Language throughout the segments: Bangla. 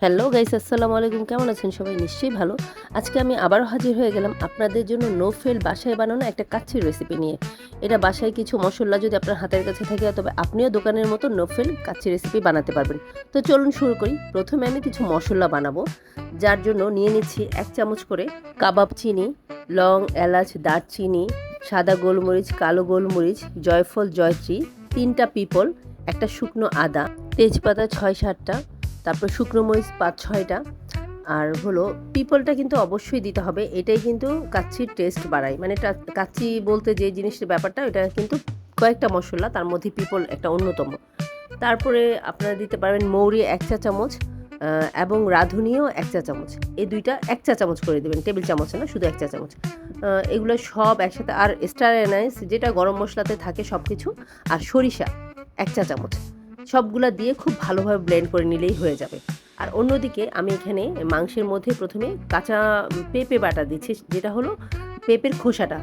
হ্যালো গাইস, আসসালামু আলাইকুম। কেমন আছেন সবাই? নিশ্চয়ই ভালো। আজকে আমি আবারও হাজির হয়ে গেলাম আপনাদের জন্য নো ফেল বাসায় বানানো একটা কাচ্চির রেসিপি নিয়ে। এটা বাসায় কিছু মসল্লা যদি আপনার হাতের কাছে থাকে, তবে আপনিও দোকানের মতো নো ফেল কাচ্চি রেসিপি বানাতে পারবেন। তো চলুন শুরু করি। প্রথমে আমি কিছু মসল্লা বানাবো, যার জন্য নিয়ে নিচ্ছি 1 চামচ করে কাবাব চিনি, লং, এলাচ, দারচিনি, সাদা গোলমরিচ, কালো গোলমরিচ, জয়ফল, জয়ত্রী, 3টা পিপল, একটা শুকনো আদা, তেজপাতা 6-7টা, তারপর শুকনো মরিচ 5-6টা। আর হলো পিপলটা কিন্তু অবশ্যই দিতে হবে, এটাই কিন্তু কাচ্চির টেস্ট বাড়ায়। মানে কাচ্চি বলতে যে জিনিসের ব্যাপারটা, এটা কিন্তু কয়েকটা মশলা, তার মধ্যে পিপল একটা অন্যতম। তারপরে আপনারা দিতে পারবেন মৌরি 1 চা চামচ, এবং রাঁধুনিও 1 চা চামচ। এই দুইটা 1 চা চামচ করে দেবেন, টেবিল চামচে না, শুধু 1 চা চামচ। এগুলো সব একসাথে, আর স্টার অ্যানাইস যেটা গরম মশলাতে থাকে সব কিছু, আর সরিষা 1 চা চামচ, সবগুলা দিয়ে খুব ভালোভাবে ব্লেন্ড করে নিলেই হয়ে যাবে। আর অন্যদিকে আমি এখানে মাংসের মধ্যে প্রথমে কাঁচা পেঁপে বাটা দিচ্ছি, যেটা হলো পেঁপের খোসাটা।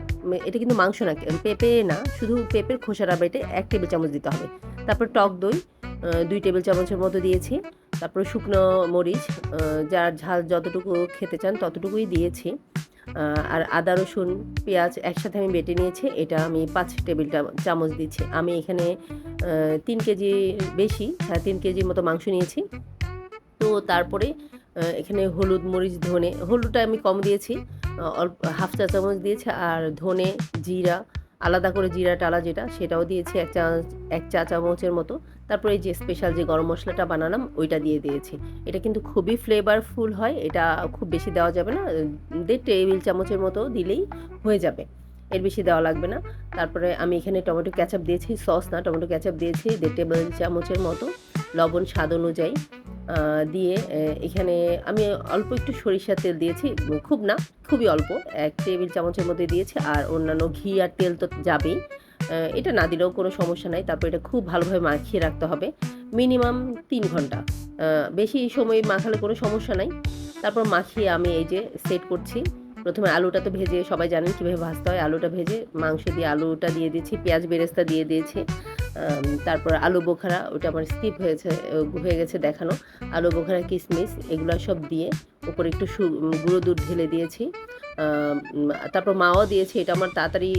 এটা কিন্তু মাংস না, পেঁপে না, শুধু পেঁপের খোসাটা বেটে 1 টেবিল চামচ দিতে হবে। তারপর টক দই 2 টেবিল চামচের মতো দিয়েছি। তারপর শুকনো মরিচ, যার ঝাল যতটুকু খেতে চান ততটুকুই দিয়েছি। আর আদা, রসুন, পেঁয়াজ একসাথে আমি বেটে নিয়েছি, এটা আমি 5 টেবিল চামচ দিচ্ছি। আমি এখানে 3 কেজি বেশি, 3.5 কেজির মতো মাংস নিয়েছি। তো তারপরে এখানে হলুদ, মরিচ, ধনে, হলুদটা আমি কম দিয়েছি, অল্প হাফ চা চামচ দিয়েছি। আর ধনে, জিরা, আলাদা করে জিরা টালা যেটা, সেটাও দিয়েছি 1 চা চামচের মতো। তারপরে এই যে স্পেশাল যে গরম মশলাটা বানালাম ওইটা দিয়ে দিয়েছি। এটা কিন্তু খুবই ফ্লেভারফুল হয়, এটা খুব বেশি দেওয়া যাবে না, 1.5 টেবিল চামচের মতো দিলেই হয়ে যাবে, এর বেশি দেওয়া লাগবে না। তারপরে আমি এখানে টমেটো ক্যাচাপ দিয়েছি, সস না, টমেটো ক্যাচাপ দিয়েছি 1.5 টেবিল চামচের মতো, লবণ স্বাদ অনুযায়ী দিয়ে এখানে আমি অল্প একটু সরিষার তেল দিয়েছি, খুব না, খুবই অল্প, 1 টেবিল চামচের মধ্যে দিয়েছি। আর অন্যান্য ঘি আর তেল তো যাবেই, এটা না দিলেও কোনো সমস্যা নাই। তারপর এটা খুব ভালোভাবে মাখিয়ে রাখতে হবে মিনিমাম 3 ঘন্টা, বেশি সময় মাখালে কোনো সমস্যা নাই। তারপর মাখিয়ে আমি এই যে সেট করছি। প্রথমে আলুটা তো ভেজে, সবাই জানেন কীভাবে ভাজতে হয়, আলুটা ভেজে মাংস দিয়ে আলুটা দিয়ে দিয়েছি, পেঁয়াজ বেরেস্তা দিয়ে দিয়েছি। তারপর আলু বোখারা, ওটা আমার স্কিপ হয়ে গেছে দেখানো। আলু বোখারা, কিশমিশ, এগুলো সব দিয়ে উপরে একটু গুঁড়ো দুধ ঢেলে দিয়েছি। তারপর মাও দিয়েছি, এটা আমার তাড়াতাড়ি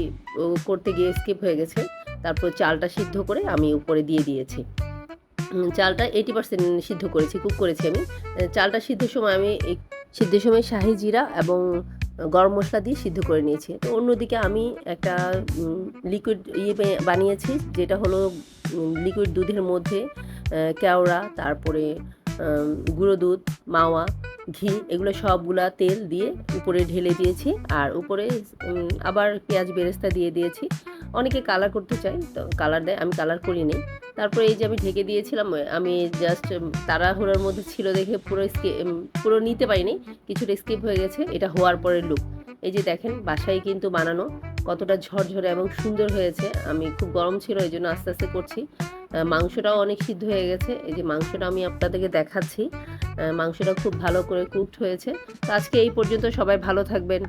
করতে গিয়ে স্কিপ হয়ে গেছে। তারপর চালটা সিদ্ধ করে আমি উপরে দিয়ে দিয়েছি। চালটা 80% সিদ্ধ করেছি, কুক করেছি আমি। চালটা সিদ্ধের সময় শাহি জিরা এবং গরম মশলা দিয়ে সিদ্ধ করে নিয়েছি। তো অন্যদিকে আমি একটা লিকুইড বানিয়েছি, যেটা হলো লিকুইড দুধের মধ্যে কেওড়া, তারপরে গুঁড়ো দুধ, মাওয়া, ঘি, এগুলো সবগুলা তেল দিয়ে উপরে ঢেলে দিয়েছি। আর উপরে আবার পেঁয়াজ বেরেস্তা দিয়ে দিয়েছি। অনেকে কালার করতে চায়, তো কালার দেয়, আমি কালার করিনি। তারপরে এই যে আমি ঢেকে দিয়েছিলাম, আমি জাস্ট তাড়াহুড়োর মধ্যে ছিল দেখে পুরো নিতে পারিনি, কিছুটা স্কিপ হয়ে গেছে। এটা হওয়ার পরের লুক, এই যে দেখেন, বাসায় কিন্তু বানানো, কতটা ঝরঝরে এবং সুন্দর হয়েছে। আমি খুব গরম ছিল, এই জন্য আস্তে আস্তে করছি। মাংসটাও অনেক সিদ্ধ হয়ে গেছে, এই যে মাংসটা আমি আপনাদেরকে দেখাচ্ছি, মাংসটা খুব ভালো করে কুকড হয়েছে। তো আজকে এই পর্যন্ত, সবাই ভালো থাকবেন।